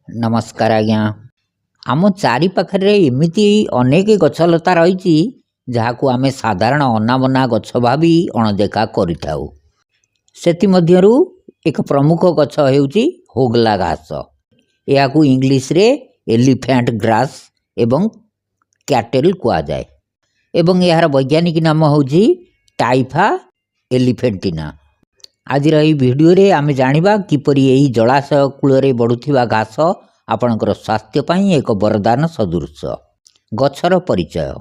नमस्कार आज्ञा आम चारि पाखरे एमिति अनेक गछलता रही जहाँ को आमे साधारण अनाबना गछ भावी अणदेखा करिथाउ। सेथिमध्यरु एक प्रमुख गछ हेउची होगला घास। याकू इंग्लिश रे एलिफेंट ग्रास एवं कैटल कुआ जाए एवं यार वैज्ञानिक नाम होउची टाइफा एलिफेंटिना। आज भिडियो रे आमे जानिबा किपरि एही जलाशय कूल रे बढ़ुथिबा घास आपणकर स्वास्थ्य पाई एक वरदान सदृश। गछर परिचय।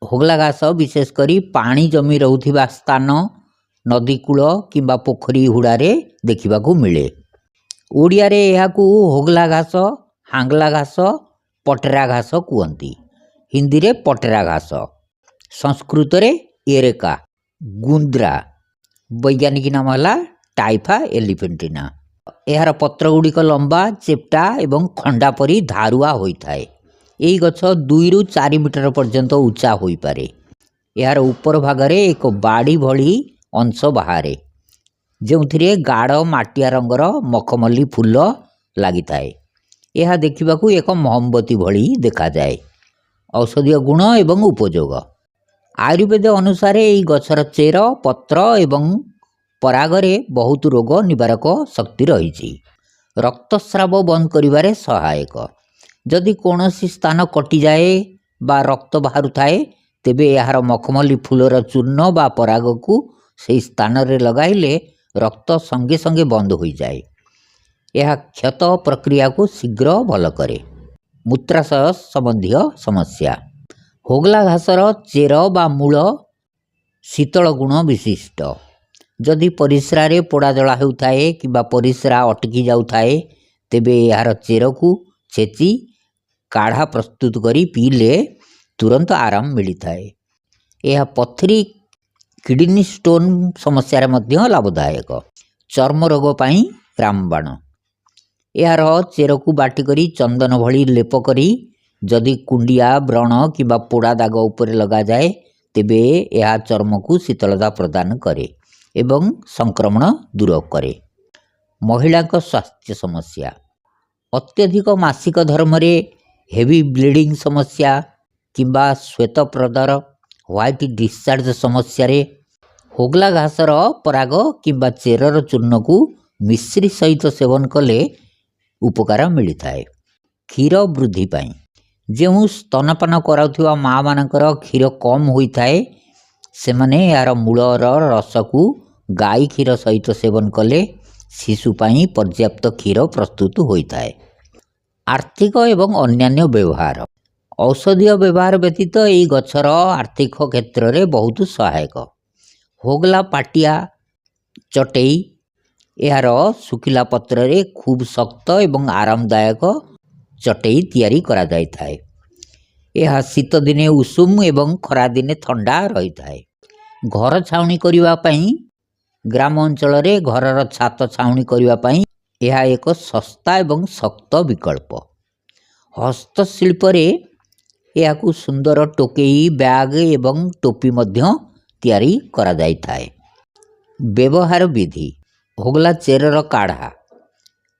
होगला घास विशेष करी पानी जमी रहुथिबा स्थान नदी कूल किंबा पोखरी हुड़ारे देखा मिले। ओडिया रे एहाकू होगला घास, हांगला घास, पटेरा घास कहती। हिंदी रे पटेरा घास, संस्कृत रे एरेका, गुंद्रा, वैज्ञानिक नाम है टाइफा एलिफेंटिना। यार पत्र गुड़िक लंबा चेप्टा एवं खंडा परी धारुआ होता है। यही गछ 2 ରୁ 4 मीटर पर्यंत उच्चा हो पारे। यार ऊपर भागरे एक बाड़ी भली अंश बाहरे जो गाढ़ माटिया रंगर मखमल्ली फूल लगी थाए। यह देखा एक मोमबती भली देखा जाए। औषधीय गुण एवं उपयोग। आयुर्वेद अनुसार यही गछर चेर पत्र एवं परागरे बहुत रोग निवारक शक्ति रही। रक्तस्राव बंद करिबारे सहायक। जदि कौनसी स्थान कटि जाए बा रक्त बाहर थाए तेबे यार मखमल्ली फूलर चूर्ण बा पराग को से स्थान रे लगाइले रक्त संगे संगे बंद हो जाए। यह क्षत प्रक्रिया को शीघ्र भल करे। मूत्राशय संबंधी समस्या। होगला घासर चेर बा मूल शीतल गुण विशिष्ट। जदि परिस्रा रे पोड़ा जला होउथाए किबा परिस्रा अटकी जाउथाए तेबे यार चेर को छेची काढ़ा प्रस्तुत करी पीले तुरंत आराम मिलता है। यह पथरी किडनी स्टोन समस्या रे मध्य लाभदायक। चर्म रोग पाई रामबाण। यार चेर को बाटी करी चंदन भली लेप करी जदि कुंडिया व्रण किबा पोड़ा दाग उपरे लगा जाए तेबे यह चर्म को शीतलता प्रदान करे एवं संक्रमण दूर करे। महिला को स्वास्थ्य समस्या। अत्यधिक मासिक धर्म रे हेवी ब्लीडिंग समस्या किंबा श्वेत प्रदर व्हाइट डिस्चार्ज समस्या रे होगला घासर पराग किंबा चेरर चूर्ण को मिश्री सहित सेवन कले उपकार मिलता है। क्षीर वृद्धि पाई। जो स्तनपान कराउथिबा माँ मानकर क्षीर कम होता है सेमाने यार मूलर रस को गाई क्षीर सहित सेवन कले शिशु पाई पर्याप्त क्षीर प्रस्तुत होता है। आर्थिक एवं अन्यान्य व्यवहार। औषधीय व्यवहार व्यतीत यही गछर आर्थिक क्षेत्र में बहुत सहायक। होगला पाटिया चटेई यार सुखिला पत्र रे खूब शक्त एवं आरामदायक चटेई तैयारी करा जाय थाए। यह शीत दिने उषुम एवं खरा दिने ठंडा रही थाए। घर छाउनी करिवा पई ग्राम अंचल रे घरर छात छाउनी करिवा पई यह एक सस्ता एवं शक्त विकल्प। हस्तशिल्प रे याकू सुंदर टोकेई बैग एवं टोपी मध्य तैयारी करा जाय थाए। व्यवहार विधि। होगला चेरर काढ़ा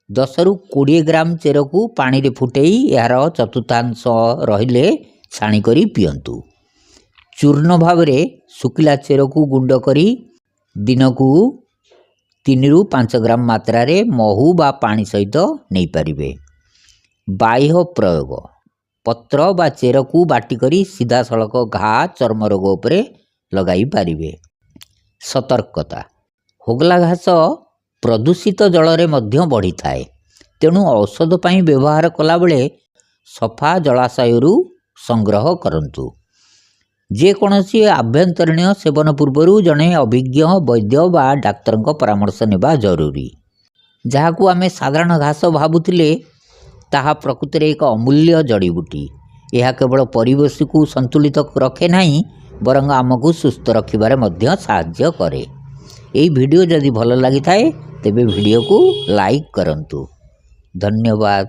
10 ରୁ 20 ग्राम चेर को पानी रे फुटेई यार चतुर्थांश रहिले छाणी करी पियंतु। चूर्ण भाव रे सुखिला चेर को गुंड करी दिन को 3 ରୁ 5 ग्राम मात्रा रे महू बा पानी सहित नहीं पारिबे। बाह्य प्रयोग। पत्र बा चेर को बाटी करी सीधा सड़क घा चर्म रोग उपरे लगाई पारिबे। सतर्कता। होगला घास प्रदूषित जल रे मध्य बढ़ी थाए तेणु औषध पाई व्यवहार कला बेले सफा जलाशयरू संग्रह करंतु। जेकोसी आभ्यंतरीण सेवन पूर्वर जड़े अभिज्ञ वैद्य बा डाक्तर परामर्श नेबा जरूरी। जहाँ को आमे साधारण घास भावुतिले ताहा प्रकृत रे एक अमूल्य जड़ीबूटी। यह केवल परिवेश को संतुलित रखे नहीं बरंग आमको सुस्थ रखिबारे मध्य साहाय्य करे। यही वीडियो जदि भल लगी थाए तेबे वीडियो को लाइक करंतु। धन्यवाद।